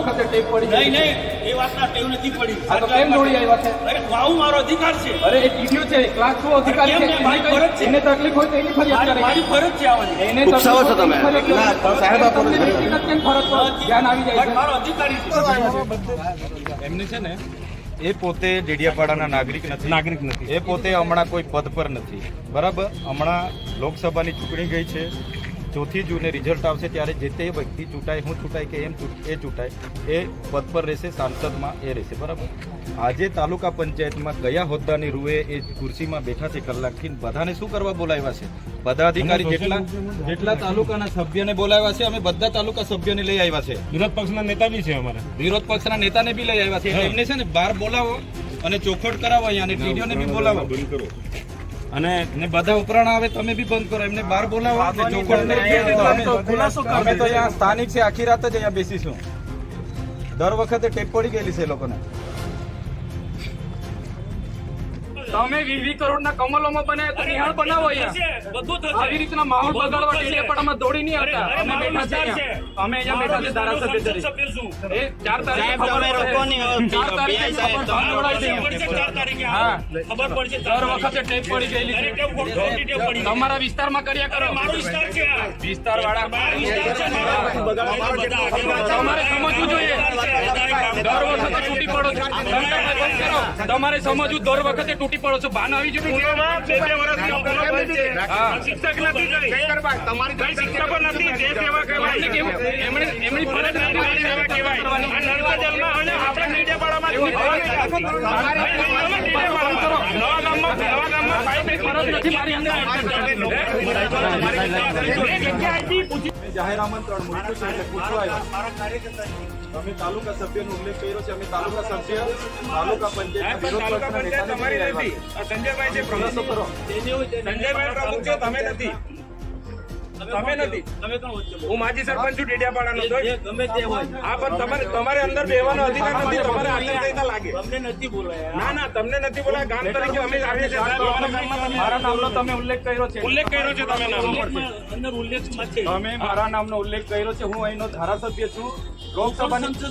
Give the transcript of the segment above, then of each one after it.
વખતે ટેપ પડી નહીં નહીં એ વાતના ટેવ નથી પડી. આ તો કેમ દોડી આવ્યા છે? અરે આવું મારો અધિકાર છે. અરે એ ટીડીઓ છે, ક્લાસ 2 અધિકારી છે, મારી ફરજ છે. એને તકલીફ હોય તો એની ફરિયાદ કરે. મારી ફરજ છે આવવાની. એને ઉપસાવો છો તમે? સાહેબ આપો કેમ ફરજ પર ધ્યાન આવી જાય છે? મારો અધિકારી છે. એમને છે ને એ પોતે ડેડિયાપાડાના નાગરિક નથી. એ પોતે હમણાં કોઈ પદ પર નથી, બરાબર. હમણાં લોકસભાની ચૂંટણી ગઈ છે. 4 જૂને રિઝલ્ટ આવશે ત્યારે જે તે વ્યક્તિ ચૂંટાય, હું ચૂંટાય કે એ ચૂંટાય, એ પદ પર રહેશે, સાંસદમાં એ રહેશે, બરાબર. આજે તાલુકા પંચાયતમાં કયા હોદ્દાની રૂએ એ ખુરશીમાં બેઠા છે કલાકથી, બધાને શું કરવા બોલાવ્યા છે? બધા અધિકારી જેટલા તાલુકાના સભ્યને બોલાવ્યા છે, અમે બધા તાલુકા સભ્યોને લઈ આવ્યા છે. વિરોધ પક્ષના નેતા બી છે અમારા. વિરોધ પક્ષના નેતાને બી લઈ આવ્યા છે. એમને છે ને બહાર બોલાવો અને ચોખવટ કરાવો અહીંયા, અને ટીડીઓને બી બોલાવો. અને બધા ઉપરાણ આવે તમે બી બંધ કરો, એમને બહાર બોલાવો. અમે તો અહીંયા સ્થાનિક છે, આખી રાત જ અહીંયા બેસીશું. દર વખતે ટેપ પડી ગયેલી છે એ લોકોને. તમે 20 કરોડના કમલોમાં બનાવ્યા તો નિહાળ બનાવો અહીંયા. બધું થશે. આવી રીતના માહોલ બગાડવા ડેડિયાપાડામાં દોડી નહીં આવતા. અમે બેઠા છે અહીંયા. અમે અહીંયા બેઠા છે ધારાસભ્ય તરીકે. એ 4 તારીખે ખબર પડશે. હા, ખબર પડશે. દર વખતે ટેપ પડી ગયેલી છે. તમારા વિસ્તારમાં કર્યા કરો. મારો વિસ્તાર છે આ. વિસ્તાર વાળા તમારે સમજવું જોઈએ. દર વખતે તૂટી પડો છો. તમારે સમજવું, દર વખતે તૂટી પડો છો. બાન આવી જોઈએ. શિક્ષક નથી તમારી કઈ શિક્ષકો નથી. તે સેવા કહેવાય. એમની ફરજ નથી. સેવા કહેવાય. આ નર્મદા જલમાં અને આપણે ડેડિયાપાડામાં નવા ગામમાં પાઇપ ફરજ નથી મારી અંદર. જાહેર આમંત્રણ મૂક્યું છે એટલે પૂછવા આવ્યા. તમે તાલુકા સભ્યનો ઉલ્લેખ કર્યો છે. અમે તાલુકા સભ્ય તાલુકા પંચાયત વિરોધ પક્ષના નેતાને લઈ આવ્યા. સંજયભાઈ છે ખુલાસો કરો. સંજયભાઈ પ્રમુખ છે, તમે નથી. હું માજી સરપંચ છું ડેડિયાપાડાનો. ગમે તે હોય. હા, પણ તમારે અંદર બેવાનો અધિકાર નથી. તમારે આચારસંહિતા લાગે. તમને નથી બોલાયા. ના તમને નથી બોલાયા. ગામ તરીકે અમે આવીએ છીએ. મારા નામનો તમે ઉલ્લેખ કર્યો છે. ઉલ્લેખ કર્યો છે તમે નામ. અંદર ઉલ્લેખમાં છે. તમે મારા નામનો ઉલ્લેખ કર્યો છે. હું અહીંનો ધારાસભ્ય છું. લોકસભાની નથી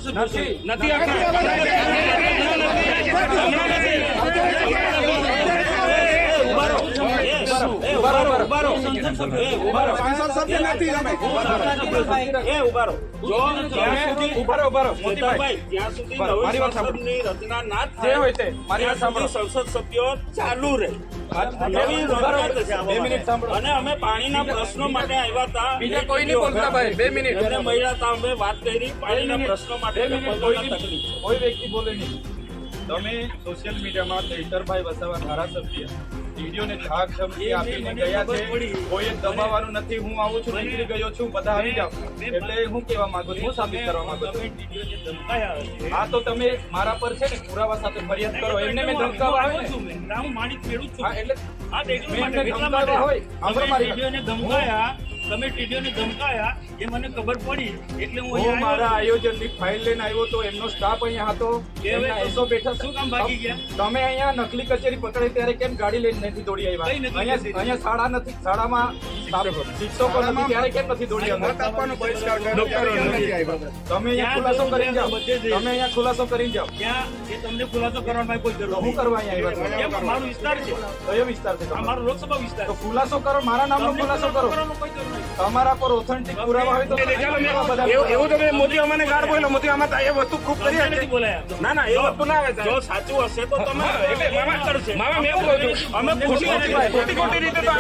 સંસદ સભ્યો ચાલુ રહે. અને અમે પાણીના પ્રશ્નો માટે આવ્યા હતા. બીજા કોઈ નહીં બોલતા ભાઈ. 2 મિનિટ. અને મહિલા હતા, અમે વાત કરી પાણીના પ્રશ્નો માટે. કોઈ વ્યક્તિ બોલે નહીં. તમે સોશિયલ મીડિયામાં ચૈતરભાઈ વસાવા ધારાસભ્ય વીડિયોને ધાક ધમકી આપીને ગયા છે. કોઈ દબાવવાનું નથી. હું આવું છું, નીકળી ગયો છું, બધા આવી જાવ. એટલે હું કહેવા માંગુ છું, હું સાબિત કરવા માંગુ છું. હા, તો તમે મારા પર છે ને પુરાવા સાથે ફરિયાદ કરો. એમને મેં ધમકાવા આવે ને. હું માણિક ખેડૂત છું. હા, એટલે આ દેખલો મેં માટે એમને એટલા ધમકાવ્યા હોય. માટે આંબરો મારી ટીડીઓને ધમકાયા. તમે ટીડીઓને ધમકાયા એ મને ખબર પડી એટલે હું હું અહીંયા મારા આવ્યો. આયોજનની ફાઇલ લઈને આવ્યો તો એમનો સ્ટાફ અહીંયા હતો. એમના એસો બેઠા. શું કામ ભાગી ગયા? તમે અહીંયા નકલી કચેરી પકડી ત્યારે કેમ ગાડી લઈને નથી દોડી આવ્યા? કઈ નથી અહીંયા શાળા નથી, શાળામાં શિક્ષકો નથી ત્યારે કેમ નથી દોડી આવ્યા? તમે અહીંયા ખુલાસો કરીને જાઓ. તમે અહીંયા ખુલાસો કરીને જાઓ. ત્યાં એ તમને ખુલાસો કરવાનો કોઈ જરૂર હું કરવા અહીંયા આવ્યા કેમ? મારો વિસ્તાર છે. કયો વિસ્તાર છે આ તમારો? મારો લોકસભા વિસ્તાર તો ખુલાસો કરો. મારા નામનો ખુલાસો કરો. કરવાનો કોઈ જરૂર નહીં. તમારા પર ઓથેન્ટિક પુરાવા હોય તો એવું તમે મોદી અમને ગાળ બોલો. મોદી આમાં એ વસ્તુ ખૂબ કરી તમને નથી બોલાયા. ના એ વસ્તુ ના આવે. જો સાચું હશે તો તમે એટલે મામા મેં બોલું છું. અમે ખોટી રીતે તો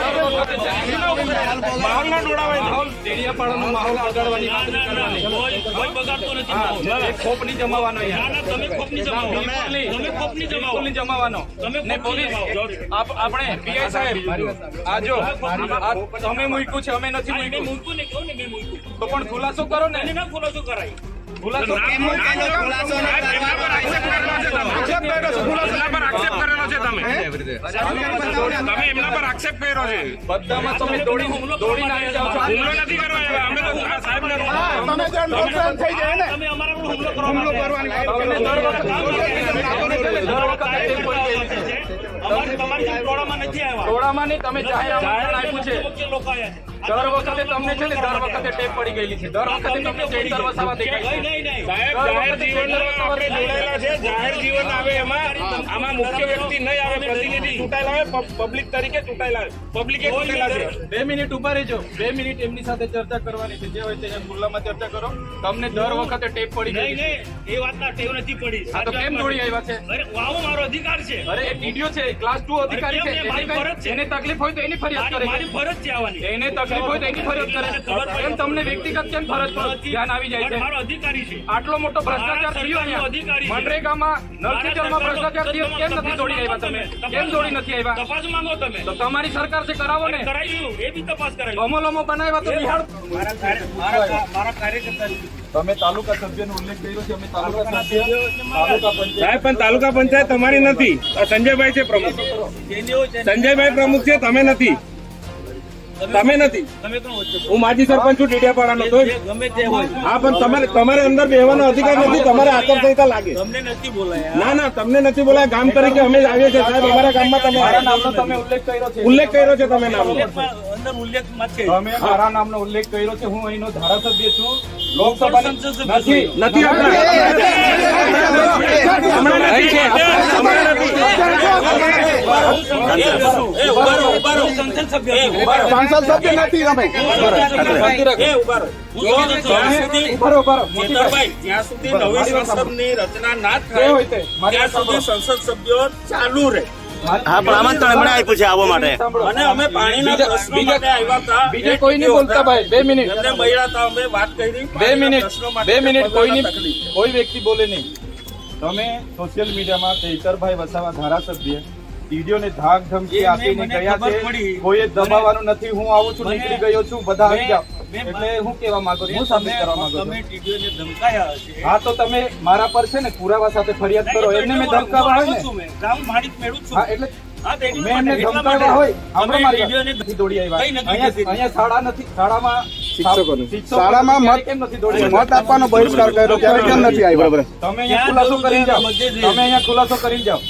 માહોલ ના દોડાવાય. માહોલ ડેડિયાપાડાનો માહોલ બગાડવાની વાત નહીં કરવાની. કોઈ બગાડતો નથી માહોલ. એ ખોપ નહીં જમાવાનો ના યાર. ના તમે ખોપ નહીં જમાવો. તમે ખોપ નહીં જમાવો. બિલકુલ નહીં જમાવાનો. તમે ને ખોપ નહીં પોલીસ જમાવો. આપણે પીઆઈ સાહેબ આ જો આ તમે મૂક્યું છે, અમે નથી મેં મૂક્યું. મૂક્યું ને કહું ને મેં મૂક્યું. તો પણ ખુલાસો કરો ને. એને ના ખુલાસો કરાય. ખુલાસો એમના પર આક્ષેપ કર્યો છે. બધામાં તમે દોડીને આવી જાઓ છો. હુમલો નથી કરવો. અમે તો સાહેબને તમે અમારા પર હુમલો કરવા માંગો છો. તમે દર વખતે ટેપ પડી ગયેલી છે. તમારી ટોળામાં નથી આવ્યા. ટોળામાં નહીં, તમે જાહેર આપ્યું છે. મુખ્ય લોકો આવ્યા છે. દર વખતે તમને છે ને દર વખતે ટેપ પડી ગયેલી છે. દર વખતે તમને ચેતર વસાવા દેખાય છે. નહીં. સાહેબ જાહેર જીવનમાં આપણે જોડાયેલા છે. જાહેર જીવન આવે એમાં આમાં મુખ્ય વ્યક્તિ નહીં આવે, પ્રતિનિધિ ચૂંટાયેલા આવે, પબ્લિક તરીકે ચૂંટાયેલા આવે, પબ્લિકે ચૂંટેલા છે. 2 મિનિટ ઉભા રહેજો. 2 મિનિટ એમની સાથે ચર્ચા કરવાની છે. જે હોય તે ખુલ્લામાં ચર્ચા કરો. તમને દર વખતે ટેપ પડી ગઈ છે. નહીં, એ વાતના ટેવ નથી પડી. આ તો કેમ દોડી આવ્યા છે? અરે આવો મારો અધિકાર છે. અરે એ ટીડીઓ છે, ક્લાસ 2 અધિકારી છે. કેમ? મારી ફરજ છે. એને તકલીફ હોય તો એની ફરિયાદ કરે મારી છે. ફરજ છે આવવાની. એને તકલીફ હોય તો એની ફરિયાદ કરે. એમ તમને વ્યક્તિગત કેમ ફરજ પર ધ્યાન આવી જાય છે? મારો અધિકારી છે. આટલો મોટો ભ્રષ્ટાચાર થયો અહીંયા મનરેગામાં, નલસીજલમાં ભ્રષ્ટાચાર થયો. કેમ નથી દોડી આવ્યા તમે? કેમ દોડી નથી આવ્યા? તપાસ માંગો તમે. તો તમારી સરકાર છે, કરાવો ને. કરાવીશું, એ બી તપાસ કરાવીશું. અમલોમાં બનાવ્યા તો નિહાળ. મારા કાર્યકર્તા તમે તાલુકા સભ્યનો ઉલ્લેખ કર્યો છે. અમે તાલુકા સભ્ય, તાલુકા પંચાયત, સાહેબ પણ તાલુકા પંચાયત તમારી નથી. આ સંજયભાઈ છે પ્રમુખ. સંજયભાઈ પ્રમુખ છે, તમે નથી. તમે નથી. હું માજી સરપંચ છું ડેડિયાપાડાનો. તો હા, પણ તમારે અંદર બેહવાનો અધિકાર નથી. તમારે આચારસંહિતા લાગે. ના, તમને નથી બોલાય. ગામ તરીકે અમે જ આવીએ છીએ સાહેબ. અમારા ગામમાં તમે મારા નામનો તમે ઉલ્લેખ કર્યો છે. ઉલ્લેખ કર્યો છે તમે નામનો. તમે મારા નામનો ઉલ્લેખ કર્યો છે. હું અહીંનો ધારાસભ્ય છું. લોકસભા નથી. નથી સાંસદ સભ્ય નથી તમે. જ્યાં સુધી નવી સંસદની રચના ના થાય ત્યાં સુધી સંસદ સભ્યો ચાલુ રહે. હા, પણ આમંત્રણ એમણે આપ્યું છે આવવા માટે. અને અમે પાણીના પ્રશ્નો માટે આવ્યા હતા. બીજે કોઈ નહીં બોલતા ભાઈ. 2 મિનિટ. એમને મળ્યા હતા, અમે વાત કરી. 2 મિનિટ. 2 મિનિટ. કોઈ વ્યક્તિ બોલે નહીં. તમે સોશિયલ મીડિયામાં ચૈતરભાઈ વસાવા ધારાસભ્ય ટીડીઓને ધાક ધમકી આપીને ગયા છે. કોઈએ દબાવવાનું નથી. હું આવું છું, નીકળી ગયો છું, બધા આવી જાઓ. એટલે હું કેવા માંગુ છું, હું સાબિત કરવા માંગુ છું. હા, તો તમે મારા પર છે ને પુરાવા સાથે ફરિયાદ કરો. એમને મેં ધમકાવા હોય ને. હા, એટલે મેં એમને ધમકાવ્યા હોય. હમણાં મારી વાત. દોડી આવ્યા અહીંયા શાળા નથી. શાળામાં શાળામાં કેમ નથી દોડી આવ્યા? મત આપવાનો બહિષ્કાર કર્યો ત્યારે કેમ નથી આવ્યો? તમે અહીંયા ખુલાસો કરી જાઓ. તમે અહીંયા ખુલાસો કરી જાઓ.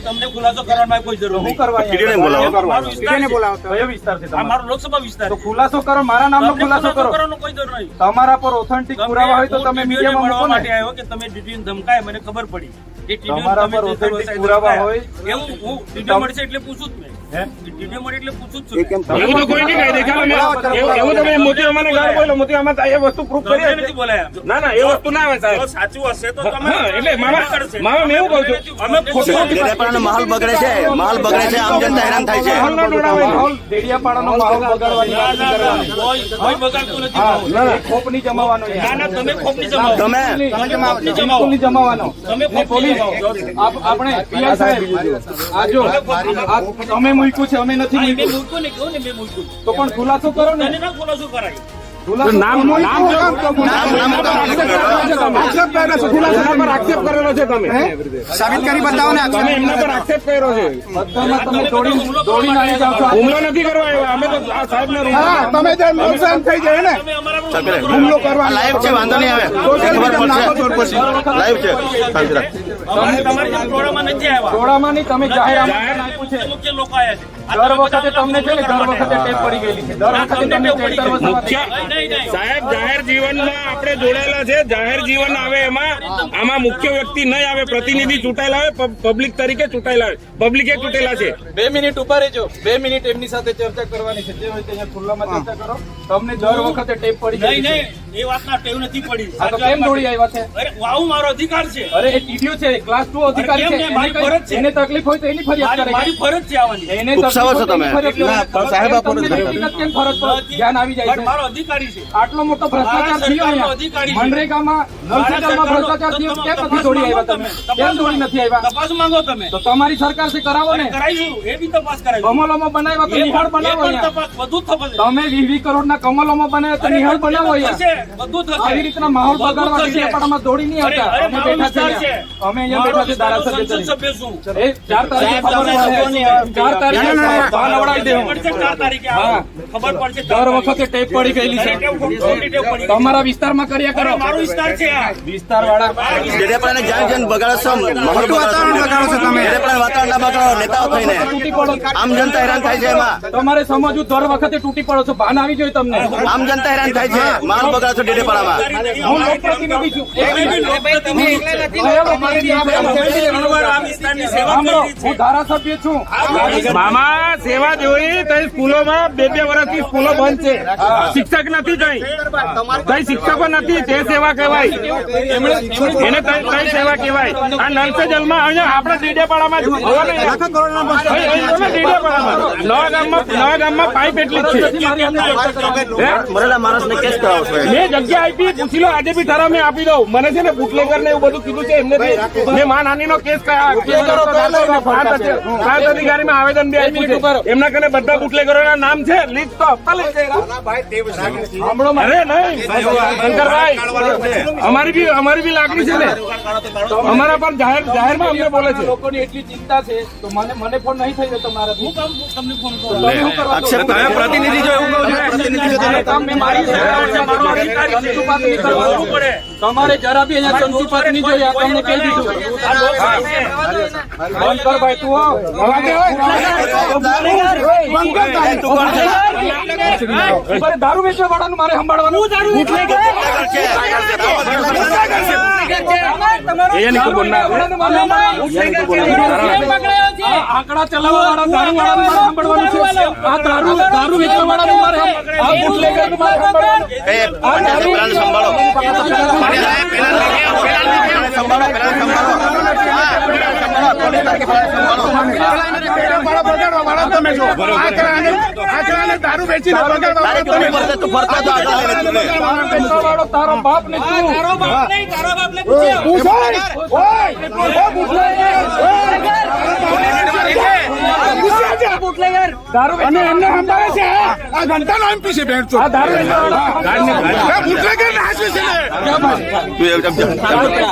તમને ખુલાસો કરવાની કોઈ જરૂર હું કરવા ટીડીઓને બોલાવો. ટીડીઓને બોલાવો. કયો વિસ્તાર છે આ તમારો? મારો લોકસભા વિસ્તાર તો ખુલાસો કરો. મારા નામનો ખુલાસો કરો. કરવાનો કોઈ જરૂર નહીં. તમારા પર ઓથેન્ટિક પુરાવા હોય તો તમે મીડિયામાં મૂકો માટે ને. આવ્યો કે તમે ડીડીને ધમકાય, મને ખબર પડી. એ ટીડીઓ તમારા તમે પર જે authentic ધમકાય, પુરાવા હોય. એવું હું ટીડીઓ મળશે એટલે પૂછું જ નહીં. હે? ટીડીઓ મળે એટલે પૂછું જ છું. એવું તો કોઈ નહીં કહી દે. ચાલો એવું તમે મોતી અમાને ગાળ બોલો. મોતી આમાં એ વસ્તુ પ્રૂફ કરી તમને નથી બોલાયા. ના, એ વસ્તુ ના આવે સાહેબ. જો સાચું હશે તો તમે હા, એટલે મામા મેં એવું કહું છું. અમે ડેડિયાપાડાનો માહોલ બગડે છે. માહોલ બગડે છે. આમ જનતા હેરાન થાય છે. માહોલ ડેડિયાપાડાનો માહોલ બગાડવાની વાત નથી કરવાની. કોઈ બગાડતું નથી. હા, એ ખોપ નહીં જમાવાનો. ના, ના, તમે ખોટની જમાવો. તમે બિલકુલ નહીં જમાવાનો. ને પોલીસ આપણે પીઆઈ સાહેબ આ જો આ તમે મૂક્યું છે, અમે નથી હા, મેં મૂક્યું. મૂક્યું ને કહું ને મેં મૂક્યું. તો પણ ખુલાસો કરો ને. તને ના ખુલાસો કરાય. આક્ષેપ કરેલો છે તમે. સાબિત કરી બતાવો ને. તમે એમના પર આક્ષેપ કર્યો છે. બધામાં તમે દોડીને આવી જાઓ છો. હુમલો નથી કરવા આવ્યા. અમે તો આ સાહેબને હા, તમે જે નુકસાન થઈ જાય ને તમે અમારા પર હુમલો કરવા લાઈવ છે. વાંધો નહીં આવે. ખબર પડશે. લાઈવ છે. શાંતિ રાખ. અમે તમારી જેમ ટોળામાં નથી આવ્યા. ટોળામાં નહીં, તમે જાહેર આપ્યું છે. મુખ્ય લોકો આવ્યા છે. દર વખતે તમને છે ને દર વખતે ટેપ પડી ગયેલી છે. દર વખતે તમને ચેતર વસાવા મુખ્ય સાહેબ જાહેર જીવનમાં આપણે જોડાયેલા છે. જાહેર જીવન આવે એમાં આમાં મુખ્ય વ્યક્તિ નહીં આવે, પ્રતિનિધિ ચૂંટાયેલા આવે, પબ્લિક તરીકે ચૂંટાયેલા આવે, પબ્લિકે ચૂંટેલા છે. 2 મિનિટ ઉભા રહેજો. 2 મિનિટ એમની સાથે ચર્ચા કરવાની છે. જે હોય તે અહીંયા ખુલ્લામાં ચર્ચા કરો. તમને દર વખતે ટેપ પડી નહીં, ગયેલી છે. નહીં, એ વાતના ટેવ નથી પડી. આ તો કેમ દોડી આવ્યા છે? અરે આવું મારો અધિકાર છે. અરે એ ટીડીઓ છે, ક્લાસ 2 અધિકારી છે. કેમ ને? મારી ફરજ છે. એને તકલીફ હોય તો એની ફરિયાદ કરે. મારી ફરજ છે આવવાની. એને તકલીફ ઉપસાવો છો હોય તો એની તમે. ફરિયાદ કરે. સાહેબ આપો ને. તમને વ્યક્તિગત કેમ ફરજ પર ધ્યાન આવી જાય પણ છે? મારો અધિકારી છે. આટલો મોટો ભ્રષ્ટાચાર થયો સરકારનો અધિકારી અહીંયા છે. મનરેગામાં, નલસીજલમાં ભ્રષ્ટાચાર થયો. કેમ નથી દોડી આવ્યા તમે? કેમ દોડી નથી આવ્યા? તપાસ માંગો તમે. તો તમારી સરકાર છે, કરાવો ને. કરાવીશું, એ બી તપાસ કરાવીશું. કમલોમાં બનાવ્યા તો નિહાળ બનાવો એ પણ અહીંયા. તપાસ બધું જ થશે. તમે 20 કરોડના કમલોમાં બનાવ્યા તો નિહાળ બનાવો અહીંયા. થશે, બધું થશે. આવી રીતના માહોલ બધું બગાડવા થશે. ડેડિયાપાડામાં દોડી નહીં આવતા. અરે, અમે મારો બેઠા વિસ્તાર છે છે. અહીંયા. અમે અહીંયા બેઠા છે ધારાસભ્ય સંસદ તરીકે. સભ્ય છું. એ 4 તારીખે ખબર પડે. 4 તારીખે બાલ અવડાવી દેવું. પડશે 4 તારીખે હા. ખબર પડશે. દર વખતે ટેપ પડી ગયેલી છે. તમારા વિસ્તારમાં કર્યા કરો. મારો વિસ્તાર છે આ. વિસ્તાર વાળા ડેડિયાપાડાને જ્યાં જ્યાં બગાડો છો માહોલ બગાડો છો તમે ડેડિયાપાડા વાતાવરણ ના બગાડો નેતાઓ થઈને તૂટી પડો. આમ જનતા હેરાન થાય છે એમાં તમારે સમજવું દર વખતે તૂટી પડો છો. ભાન આવી જોઈએ તમને. આમ જનતા હેરાન થાય છે માહોલ બગાડો છો ડેડિયાપાડામાં હું લોકપ્રતિનિધિ છું. સાંભળો, હું ધારાસભ્ય છું. મામા સેવા જોઈ તો સ્કૂલોમાં 2-2 વર્ષથી સ્કૂલો બંધ છે. શિક્ષક નથી કઈ શિક્ષકો નથી. તે સેવા કહેવાય. એને કઈ સેવા કહેવાય? આ નળ સે જલમાં અહીંયા આપણા ડેડિયાપાડામાં નવા ગામમાં પાઇપ એટલી જ છે. મરેલા માણસને કેસ કરાવો છો મેં જગ્યા આપી, પૂછી લો. આજે બી ઠરાવ મેં આપી દઉં. મને છે ને બુટલેગર ને એવું બધું કીધું છે એમને. મેં માનહાનિ નો કેસ પ્રાંત અધિકારીમાં આવેદન બી આપ્યું છે. એમના કને બધા બુટલેગરોના નામ છે. લીસ્ટ તો આપતા લે. અરે નહીં શંકરભાઈ, અમારી બી લાગણી છે ને. અમારા પર જાહેરમાં અમને બોલે છે. લોકોની એટલી ચિંતા છે તો મને ફોન નહીં થઈ રહ્યો તમારા. હું કામ તમને ફોન કરું? તમે શું કરવા છો? પ્રતિનિધિ જો એવું કહું છું પ્રતિનિધિ જો તમે કામ મેં મારી સેવા છે. મારો અધિકાર છે. સંતુપાત નહીં કરવાનું પડે. તમારે જરા બી અહીંયા સંતુપાત નહીં જોઈએ. આ તમને કહી દીધું. બંધ કર ભાઈ તું. દારૂ વેચવા વાળાનું મારે સંભાળવાનું. આંકડા ચલાવવા વાળા દારૂ વાળાનું મારે સંભાળવાનું છે. આ દારૂ વેચવા વાળાનું મારે આ બુટલેગરનું મારે સંભાળવાનું. સંભાળો દારૂ વેચીને તારો બાપ ને તું. અને એમને સંભાળે છે આ ઘંટાનો એમપી છે બેન આ દારૂ વેચવા વાળા બુટલેગર નાચે છે ને તું